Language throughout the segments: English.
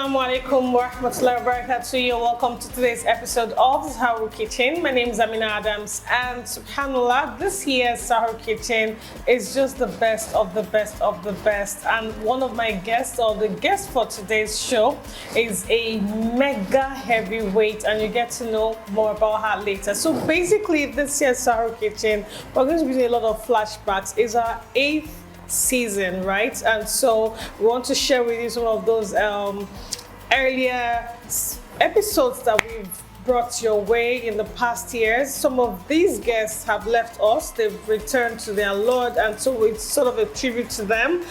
Assalamu alaikum wa rahmatullahi wa barakatuh. You're welcome to today's episode of Sahur Kitchen. My name is Amina Adams, and subhanallah, this year's Sahur Kitchen is just the best of the best of the best. And one of my guests, or the guest for today's show, is a mega heavyweight, and you get to know more about her later. So basically, this year's Sahur Kitchen, we're going to be doing a lot of flashbacks. It's our 8th season, right? And so we want to share with you some of those earlier episodes that we've brought your way in the past years. Some of these guests have left us, they've returned to their Lord, and so it's sort of a tribute to them.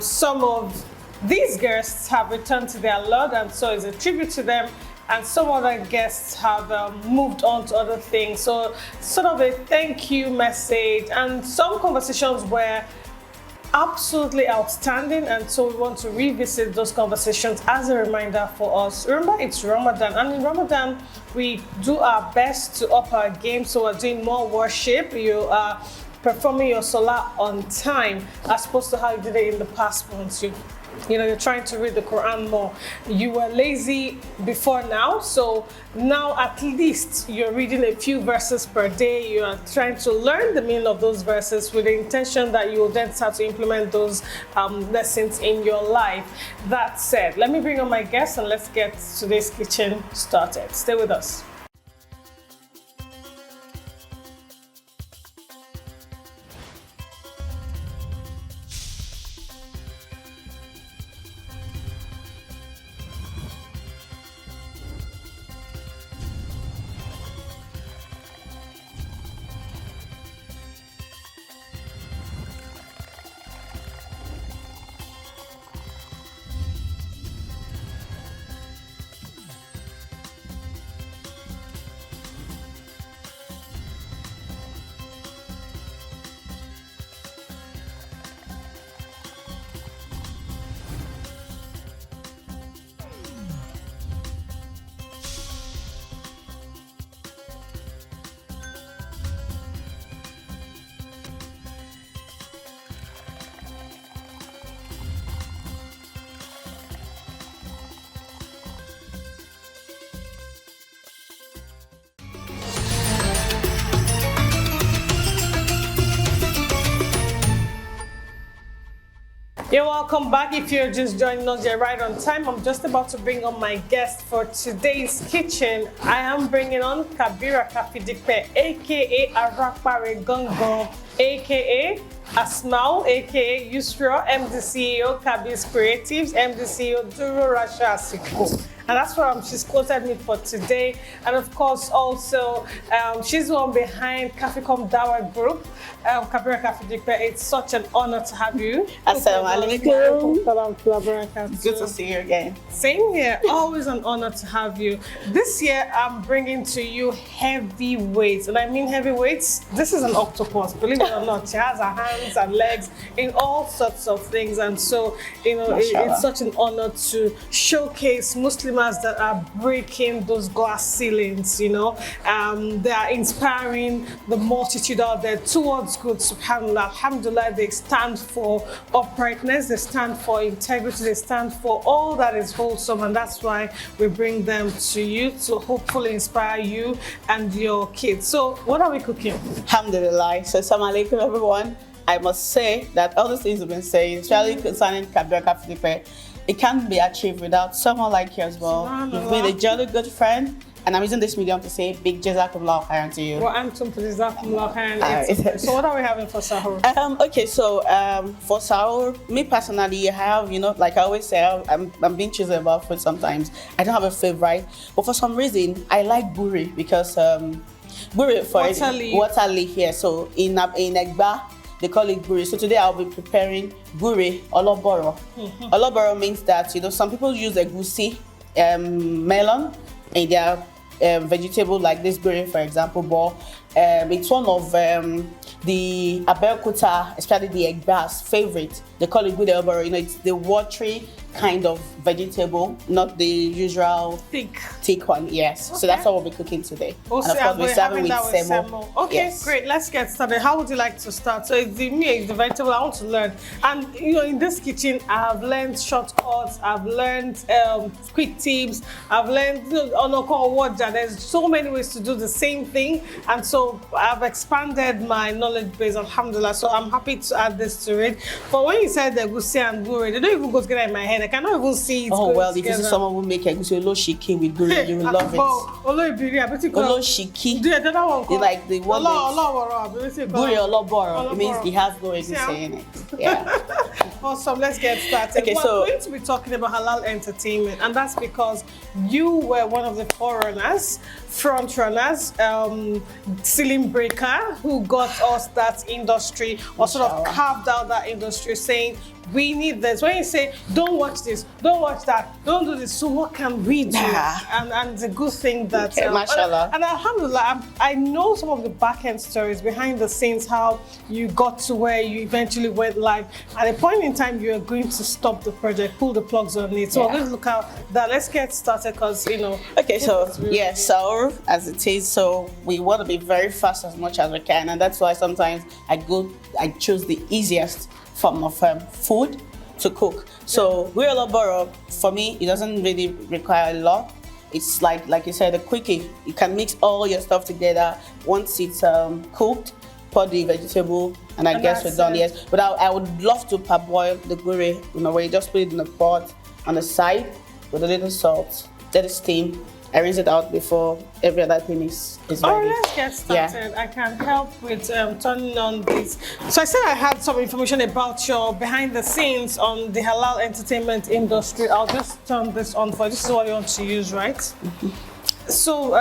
Some of these guests have returned to their Lord, and so it's a tribute to them. And some other guests have moved on to other things. So sort of a thank you message, and some conversations were absolutely outstanding, and so we want to revisit those conversations as a reminder for us. Remember, it's Ramadan, and in Ramadan we do our best to up our game, so we're doing more worship. You are performing your salah on time as opposed to how you did it in the past months. You're trying to read the Quran more. You were lazy before now, so now at least you're reading a few verses per day. You are trying to learn the meaning of those verses with the intention that you will then start to implement those lessons in your life. That said, let me bring on my guests and let's get today's kitchen started. Stay with us. You're welcome back. If you're just joining us, you're right on time. I'm just about to bring on my guest for today's kitchen. I am bringing on Kabira Kafidikpe, aka Arakpare Gongon, aka Asmau, aka Yusra, MD CEO, Kabis Creatives, MD CEO, Duro Rasha Asiko. And that's what she's quoted me for today. And of course, also, she's the one behind Kaficom Dawa Group, Kabira Kafidikpe. It's such an honor to have you. Assalamu alaikum. Good to see you again. Same here. Always an honor to have you. This year, I'm bringing to you heavyweights. And I mean heavyweights. This is an octopus. Believe it or not, she has her hands and legs in all sorts of things. And so, it's such an honor to showcase Muslims that are breaking those glass ceilings. They are inspiring the multitude out there towards good. Subhanallah, alhamdulillah, they stand for uprightness, they stand for integrity, they stand for all that is wholesome, and that's why we bring them to you to hopefully inspire you and your kids. So what are we cooking? Alhamdulillah. So assalamu alaikum everyone. I must say that all the things we've been saying, especially concerning Kabira Kafidikpe, it can't be achieved without someone like you as well. You've been a jolly good friend, and I'm using this medium to say big jazakumullah khairan to you. Well, Antum, jazakumullah khairan. So what are we having for sahur? Okay, so for sahur, me personally, I have, like I always say, I'm being choosy about food sometimes. I don't have a favorite, but for some reason, I like buri because buri for water leaf here. So in Egba, they call it buri. So today I'll be preparing buri oloboro. Oloboro means that, some people use egusi, melon, in their vegetable like this buri, for example, but it's one of the Abeokuta, especially the Egba's favorite They call it gure oboro. It's the watery kind of vegetable, not the usual thick one. Yes. Okay. So that's what we'll be cooking today. Also, and of course, we're serving with Semo. Okay, yes. Great. Let's get started. How would you like to start? So it's the vegetable I want to learn. And in this kitchen, I've learned shortcuts. I've learned quick tips. I've learned there's so many ways to do the same thing, and so I've expanded my knowledge base. Alhamdulillah. So I'm happy to add this to it. But when you said the egusi and gure, they don't even go together in my head. I cannot even see it. Oh well, together. If you see someone who make egusi oloshiki with gure, you will love it. Oloshiki. The other one called like the one gure oloboro. It means it has no egusi in it. Yeah. Awesome. Let's get started. Okay, we're going to be talking about halal entertainment, and that's because you were one of the front runners, ceiling breaker, who got us that industry, or sort of carved out that industry, saying we need this. When you say don't watch this, don't watch that, don't do this, so what can we do? And the good thing that mashallah. And alhamdulillah, I know some of the back end stories behind the scenes, how you got to where you eventually went live. At a point in time, you are going to stop the project, pull the plugs on it. So let's look at that. Let's get started, because Okay, so Sahur as it is, so we want to be very fast as much as we can, and that's why sometimes I choose the easiest form of food to cook. So gure oloboro, for me, it doesn't really require a lot. It's like you said, a quickie. You can mix all your stuff together. Once it's cooked, pour the vegetable, and I guess we're done. Yes, but I would love to parboil the gure, where you just put it in a pot on the side with a little salt, let it steam. I rinse it out before every other thing is ready. Oh, let's get started. I can help with turning on this. So I said I had some information about your behind the scenes on the halal entertainment industry. I'll just turn this on for you. This is what you want to use, right? Mm-hmm. So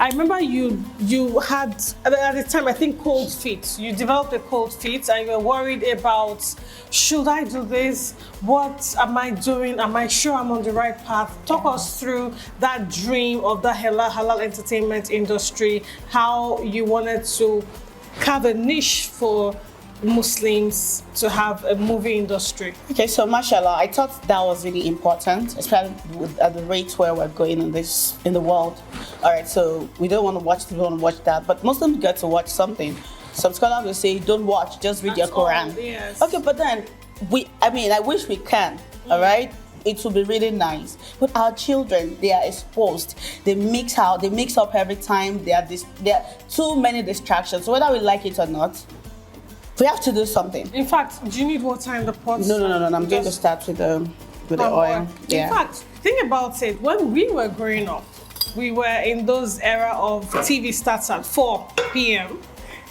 I remember you had, at the time, I think, cold feet. You developed a cold feet, and you were worried about, should I do this? What am I doing? Am I sure I'm on the right path? Talk us through that dream of the halal entertainment industry, how you wanted to carve a niche for Muslims to have a movie industry. Okay, so mashallah, I thought that was really important, especially at the rate where we're going in the world. All right, so we don't want to watch that, but Muslims get to watch something. Some scholars will say, don't watch, just read your Quran. Yes. Okay, but then I wish we can. All right. It would be really nice, but our children, they are exposed. They mix up every time. There are too many distractions. So whether we like it or not, we have to do something. In fact, do you need water in the pot? No. I'm going to start with the oil. Yeah. In fact, think about it. When we were growing up, we were in those era of TV starts at 4 p.m.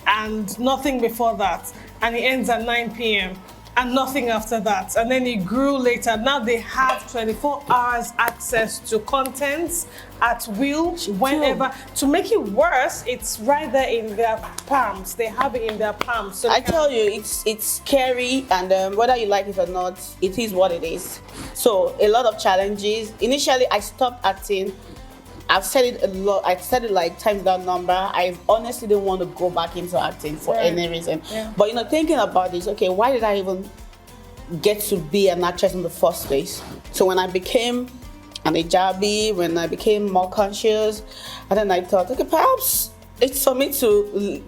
and nothing before that, and it ends at 9 p.m. and nothing after that. And then it grew later. Now they have 24 hours access to content at will, whenever. To make it worse, it's right there in their palms. They have it in their palms. So I tell you, it's scary, and whether you like it or not, it is what it is. So a lot of challenges. Initially, I stopped acting. I've said it a lot. I've said it like times that number. I honestly didn't want to go back into acting for any reason. Yeah. But thinking about this, okay, why did I even get to be an actress in the first place? So when I became an hijabi, when I became more conscious, and then I thought, okay, perhaps it's for me to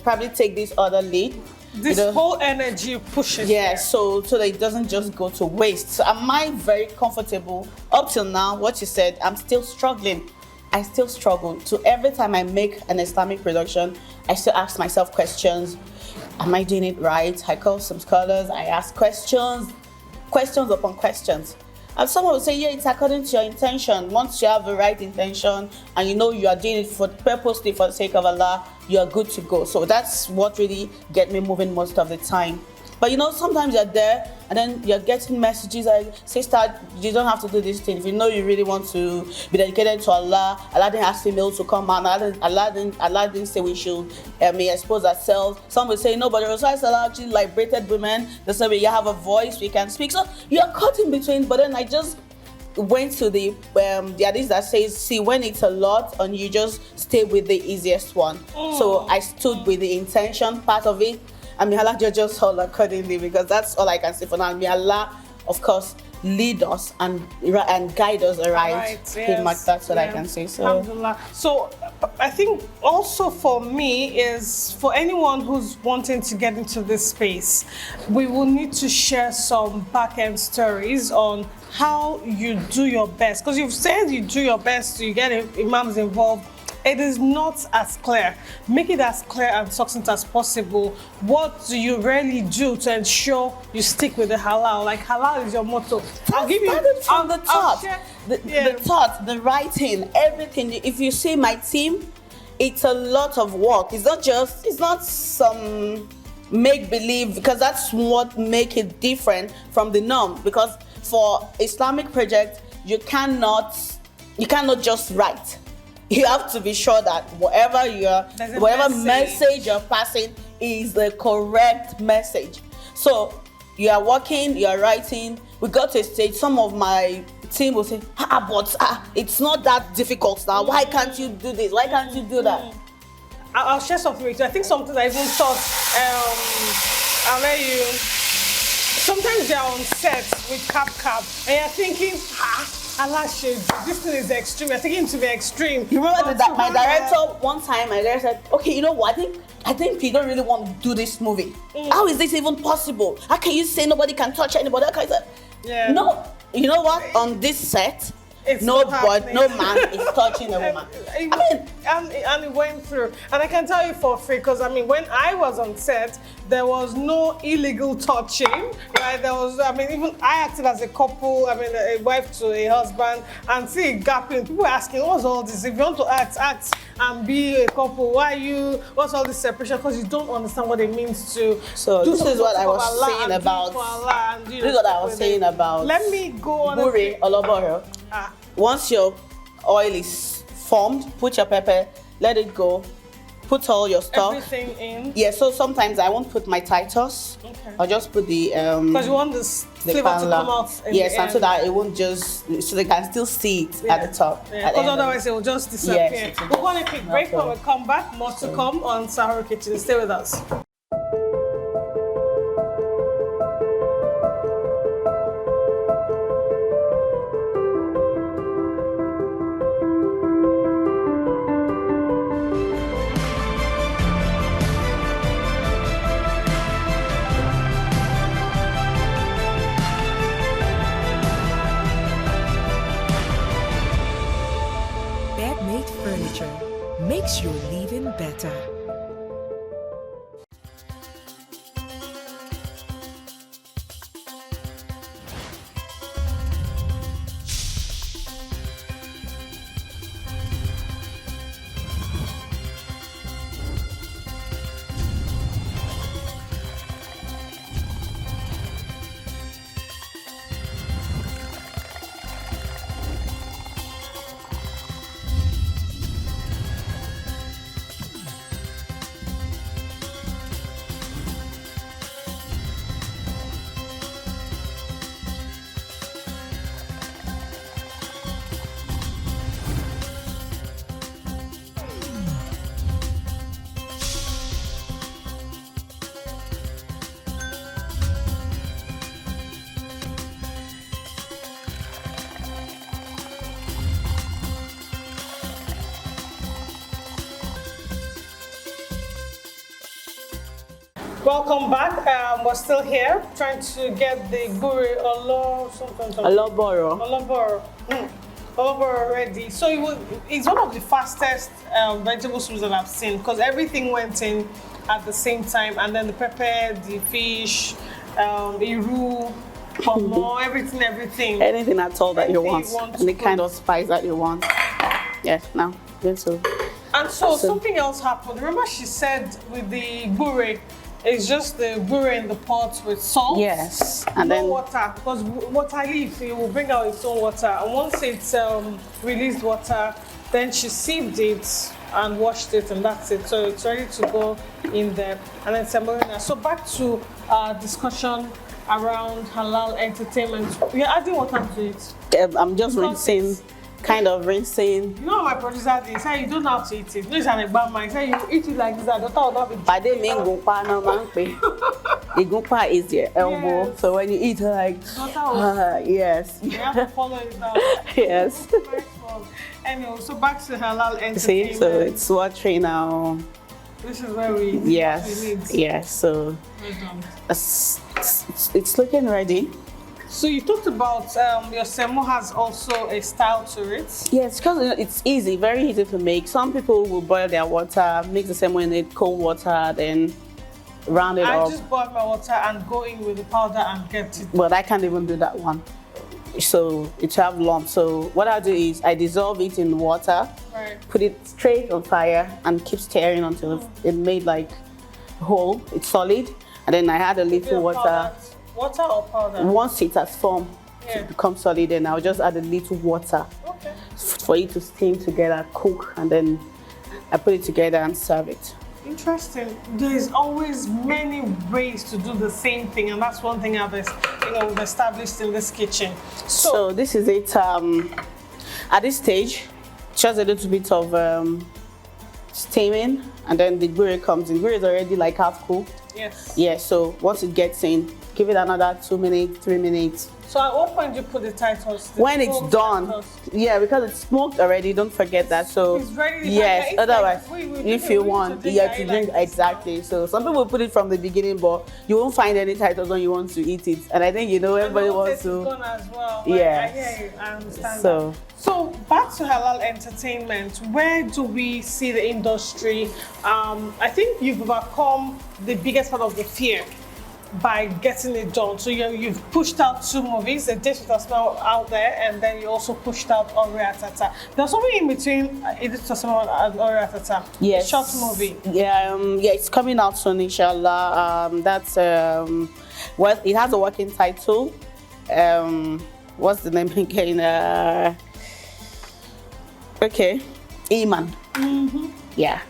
probably take this other lead. This whole energy pushes. Yeah, so that it doesn't just go to waste. So am I very comfortable? Up till now, what you said, I'm still struggling. I still struggle. So every time I make an Islamic production, I still ask myself questions. Am I doing it right? I call some scholars, I ask questions upon questions. And someone will say, yeah, it's according to your intention. Once you have the right intention and you are doing it purposely for the sake of Allah, you are good to go. So that's what really gets me moving most of the time. But sometimes you're there and then you're getting messages like, sister, you don't have to do this thing. If you really want to be dedicated to Allah, Allah didn't ask females to come out. Allah didn't say we should expose ourselves. Some will say, no, but the Rasul actually liberated women. They say we have a voice, we can speak. So you're caught in between. But then I just went to the hadith that says, see, when it's a lot, and you just stay with the easiest one. So I stood with the intention part of it. And may Allah judge us all accordingly, because that's all I can say for now. May Allah, of course, lead us and guide us right. Pretty much that's what I can say. So, alhamdulillah. So I think also for me is for anyone who's wanting to get into this space, we will need to share some back-end stories on how you do your best, because you've said you do your best to get imams involved. It is not as clear. Make it as clear and succinct as possible. What do you really do to ensure you stick with the halal? Like, halal is your motto. I'll give you from the top. The thought, the writing, everything. If you see my team, it's a lot of work. It's not some make-believe, because that's what make it different from the norm. Because for Islamic project, you cannot just write. You have to be sure that whatever message you're passing is the correct message. So you are working, you are writing. We got to a stage, some of my team will say, but it's not that difficult now. Why can't you do this? Why can't you do that? I'll share something with you. I think something I even thought, I'll let you. Sometimes you're on set with cap, and you're thinking, Allah shade, this thing is extreme. You're taking it to the extreme. You remember that my director, one time, my director said, okay, you know what? I think you don't really want to do this movie. How is this even possible? How can you say nobody can touch anybody? How can you say? Yeah. No, you know what? On this set, no man is touching a woman. And it went through. And I can tell you for free, because I mean, when I was on set, there was no illegal touching, right? There was, I mean, even I acted as a couple, I mean, a wife to a husband, and see a gap in. People asking, what's all this? If you want to act and be a couple, what's all this separation? Because you don't understand what it means to. So this is what I was saying about. This is what I was saying about. Let me go on. Buri oloboro. Once your oil is formed, put your pepper, let it go, put all your stuff. Everything in? Yeah, so sometimes I won't put my Titus. Okay. I'll just put the because you want this flavor to come out in yes, the and so that it won't just, so they can still see it at the top. Yeah, because otherwise it will just disappear. Yes, we'll go on a quick break. When we come back, more to come on Sahur Kitchen. Stay with us. Makes your living better. Welcome back. We're still here trying to get the guri oloboro ready. So it's one of the fastest vegetable soups that I've seen, because everything went in at the same time, and then the pepper, the fish, iru, pomo, everything. Anything at all that you want, and the kind of spice that you want. Yes, now good soup. And so something else happened. Remember, she said with the guri, it's just the guri in the pot with salt. Yes, and no then water, because water leaf, it will bring out its own water. And once it's released water, then she sieved it and washed it, and that's it. So it's ready to go in there. And then semolina. So back to our discussion around halal entertainment. We're adding water to it. I'm just rinsing, kind of rinsing. You know my producer did say you don't have to eat it. No, it's an bad man. He said you eat it like this. I don't know how Pade me igunpa no man pe. Igunpa is your elbow. Yes. So when you eat like, yes. You have to follow it now. Yes. Nice one. Anyway, so back to halal entertainment. See, so it's watering now. This is where we Yes. Yes. So Well done. it's looking ready. So you talked about your semo has also a style to it. Yes, because it's easy, very easy to make. Some people will boil their water, mix the semo in it, cold water, then round it I up. just boil my water and go in with the powder and get it. But I can't even do that one. So it have lumps. So what I do is I dissolve it in water, Right. put it straight on fire, and keep stirring until it made like a hole. It's solid, and then I add a little water. Water or powder? Once it has formed to become solid, then I'll just add a little water Okay. for it to steam together, cook, and then I put it together and serve it. Interesting. There's always many ways to do the same thing, and that's one thing we've established in this kitchen. So this is it. At this stage, just a little bit of steaming, and then the gurry comes in. Gurry is already like half cooked. Yes. Yeah. So once it gets in, give it another 2 minutes, 3 minutes. So at what point do you put the titles? When it's done, yeah, because it's smoked already. Don't forget that. So It's ready. yes. It's Otherwise, like, if you want, you have to drink exactly. So some people put it from the beginning, but you won't find any titles when you want to eat it. And I think everybody wants to. Gone as well. Yes. I hear you. I understand. So. So back to halal entertainment, where do we see the industry? I think you've overcome the biggest part of the fear by getting it done. So you've pushed out 2 movies, A Dish With A Smell out there, and then you also pushed out Ore Atata. There's something in between A Dish With A Smell and Ore Atata. Yes. A short movie. Yeah, it's coming out soon, inshallah. That's well, it has a working title. What's the name again? Okay, Iman. Yeah,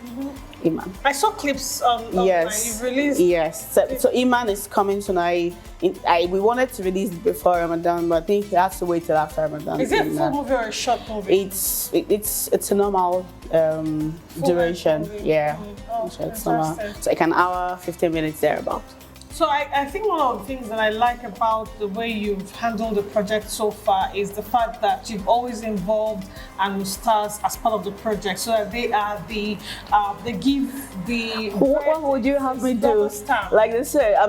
Iman. I saw clips on Yes, you've released. yes. So Iman is coming tonight. We wanted to release it before Ramadan, but I think it has to wait till after Ramadan. Is it a full movie or a short movie? It's a normal duration. movie. Yeah, Oh, so it's normal. interesting. It's like an hour, 15 minutes thereabout. So I think one of the things that I like about the way you've handled the project so far is the fact that you've always involved and stars as part of the project, so that they are they give the. What would you have me do? double stamp. Like they say, I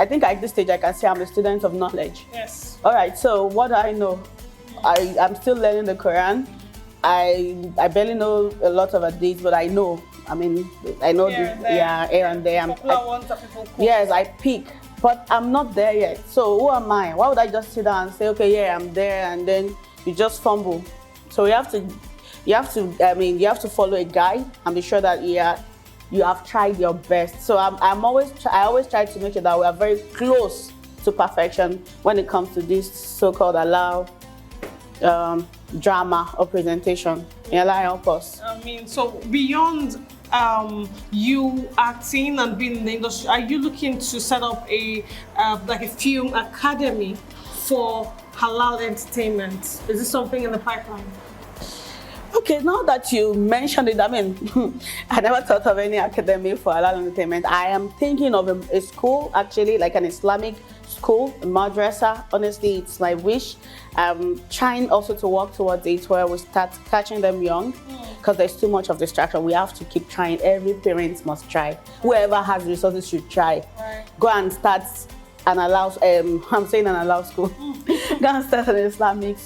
think at this stage I can say I'm a student of knowledge. Yes. All right, so what do I know? I'm still learning the Quran. I barely know a lot of hadith, but I know. I know Here and there. here and there. Popular ones that people quote. Yes, I pick, but I'm not there yet. So who am I? Why would I just sit down and say, okay, yeah, I'm there, and then you just fumble? So you have to follow a guide and be sure that you have tried your best. So I always try to make sure that we are very close to perfection when it comes to this so-called halal drama or presentation. May Allah help us. So beyond you acting and being in the industry, are you looking to set up a film academy for halal entertainment? Is this something in the pipeline? Okay, now that you mentioned it, I never thought of any academy for halal entertainment. I am thinking of a school, actually, like an Islamic school, a madrasa. Honestly, it's my wish. I'm trying also to work towards it where we start catching them young, because there's too much of distraction. We have to keep trying. Every parent must try. Whoever has resources should try. Right. Go and start an allow. I'm saying an allow school. Go and start an Islamic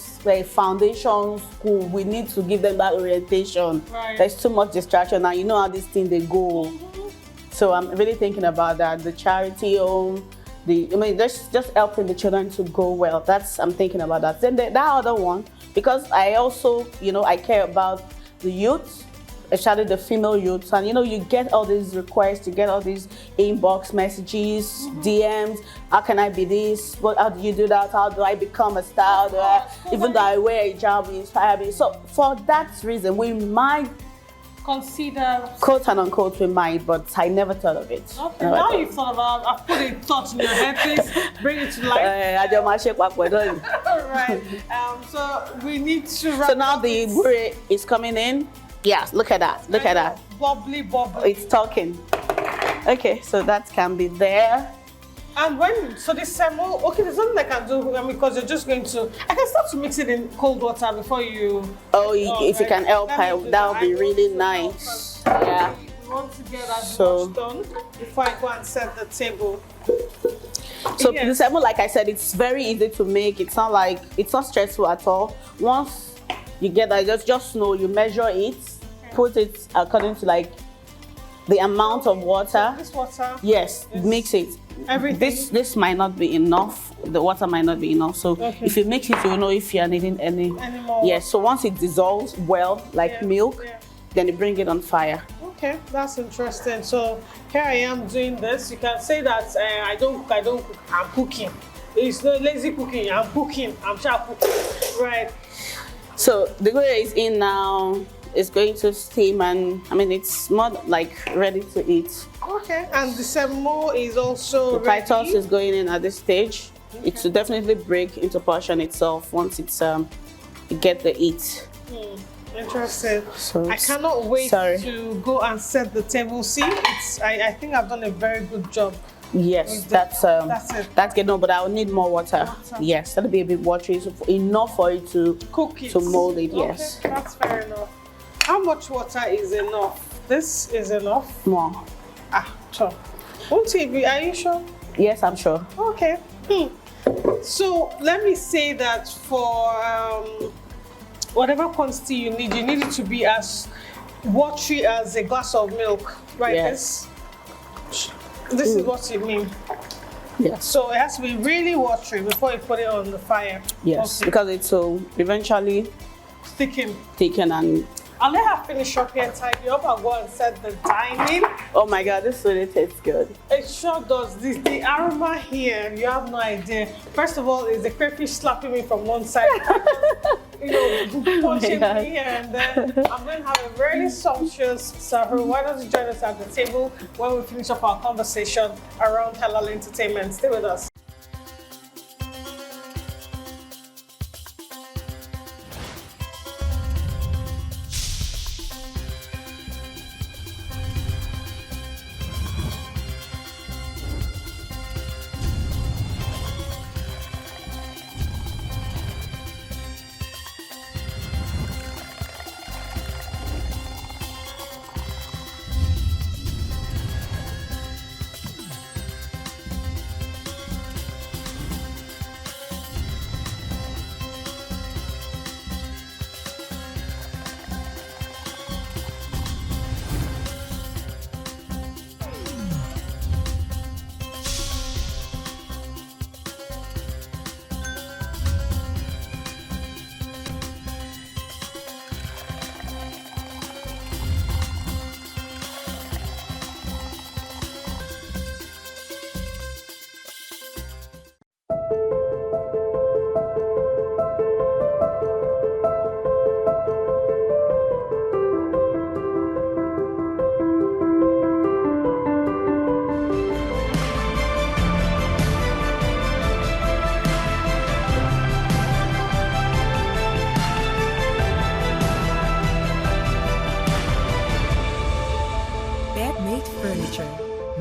foundation school. We need to give them that orientation. Right. There's too much distraction now. You know how these things they go. So I'm really thinking about that. The charity home. Just helping the children to go well. I'm thinking about that. Then that other one, because I also, I care about the youth, especially the female youth, and you get all these requests, you get all these inbox messages, DMs. How can I be this? How do you do that? How do I become a star? Even though I wear a hijab, you inspire me. So for that reason, we might consider. Quote and unquote we might, but I never thought of it. Okay, now you've thought about, I've put a thought in your head, please bring it to life. Alright, so we need to wrap. So now the bure is coming in. Yeah, look at that. Look at that. Bubbly, bubbly. It's talking. Okay, so that can be there. And so this semo, okay, there's something I can do because you're just going to, I can start to mix it in cold water before you. Oh, if you can help, that would be really nice. Yeah. We want to get as much done before I go and set the table. So the semo, like I said, it's very easy to make. It's not stressful at all. Once you get that, just know you measure it, put it according to like the amount of water. This water? Yes, mix it. Everything? This might not be enough. The water might not be enough. So if you mix it, you'll know if you're needing any more. Yes, so once it dissolves well, like milk, then you bring it on fire. Okay, that's interesting. So here I am doing this. You can say that I don't cook, I'm cooking. It's not lazy cooking, I'm cooking, I'm sharp cooking. Right. So the gure is in now. It's going to steam, and I mean it's more like ready to eat. Okay, and the semo is also the Titus is going in at this stage. Okay. It will definitely break into portion itself once it's you get the heat. Interesting. So I cannot wait to go and set the table. See, I think I've done a very good job. Yes, that's it. That's good. No, but I'll need more water. Yes, that'll be a bit watery, so enough for it to cook it, to mold it. Okay, yes, that's fair enough. How much water is enough? This is enough? More. Sure. Won't it be? Are you sure? Yes, I'm sure. Okay. So let me say that for whatever quantity you need it to be as watery as a glass of milk, right? Yes. This is what you mean. Yes. So it has to be really watery before you put it on the fire. Yes, because it will eventually thicken and. I'll let her finish up here and tidy up. I'll go and set the timing. Oh my God, this really tastes good. It sure does. The aroma here, you have no idea. First of all, is the crayfish slapping me from one side, punching me here and there. I'm going to have a very sumptuous sahur. Why don't you join us at the table when we finish up our conversation around halal entertainment? Stay with us.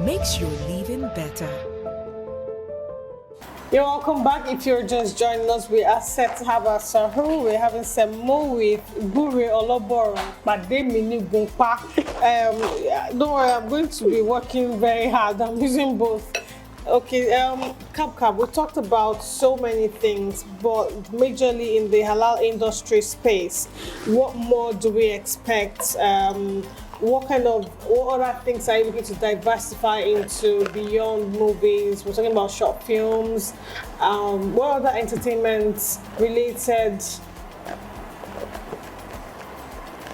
Makes your living better. You're welcome back. If you're just joining us, we are set to have our sahur. We're having semo with bure oloboro, pade mini gunpa. Don't worry, I'm going to be working very hard. I'm using both. Okay, Cab, we talked about so many things, but majorly in the halal industry space. What more do we expect? What other things are you looking to diversify into beyond movies? We're talking about short films. What other entertainment related?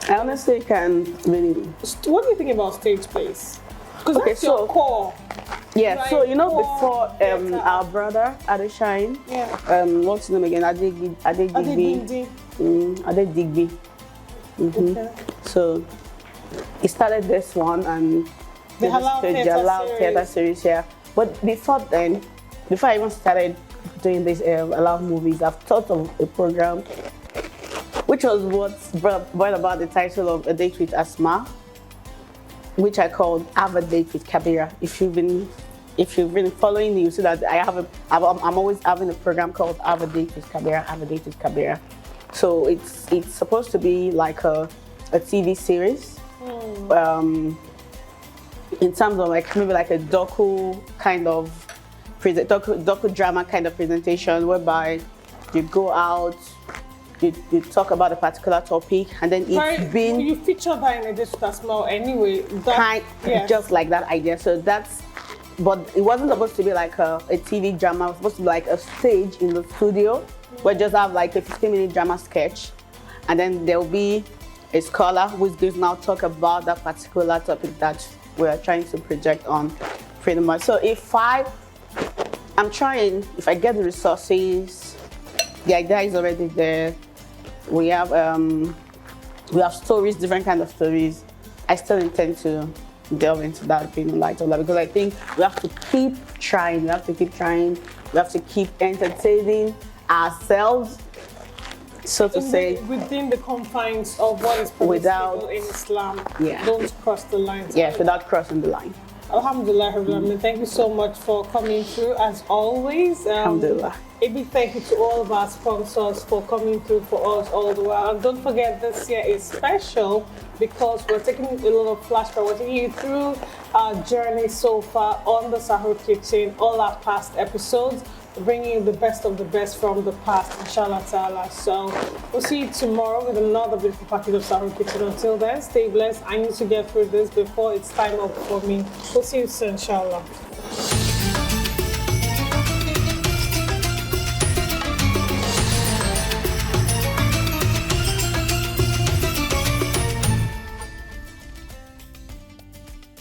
I honestly can't really. What do you think about stage plays? Because that's your core. Yeah, Right, so before our brother Adeshine, what's his name again? Adedigbi. Okay. So he started this one and The Halal Theatre Theatre series. series, yeah. But before then, before I even started doing this Halal movies, I've thought of a program, which was what's brought about the title of A Date with Asma, which I called Have a Date with Kabira. If you've been following me, you see that I'm always having a program called Have a Date with Kabira, Have a Date with Kabira. So it's supposed to be like a TV series. In terms of like maybe like a docu kind of docu drama kind of presentation, whereby you go out, you talk about a particular topic, and then you feature that in a Date with Asma anyway. Yes. Just like that idea. So but it wasn't supposed to be like a TV drama. It was supposed to be like a stage in the studio where just have like a 15-minute drama sketch, and then there will be a scholar who is going to now talk about that particular topic that we are trying to project on, pretty much. So if I get the resources, the idea is already there. We have stories, different kind of stories. I still intend to delve into that, being light on that, because I think we have to keep trying. We have to keep entertaining ourselves, so to say, within the confines of what is permissible in Islam. Yeah. Don't cross the line. Yes, without crossing the line. Alhamdulillah, thank you so much for coming through as always. Alhamdulillah. A big thank you to all of our sponsors for coming through for us all the while. And don't forget, this year is special because we're taking a little flashback. We're taking you through our journey so far on the Sahur Kitchen, all our past episodes, bringing you the best of the best from the past, inshallah ta'ala. So we'll see you tomorrow with another beautiful package of Sahur Kitchen. Until then, stay blessed. I need to get through this before it's time up for me. We'll see you soon, inshallah.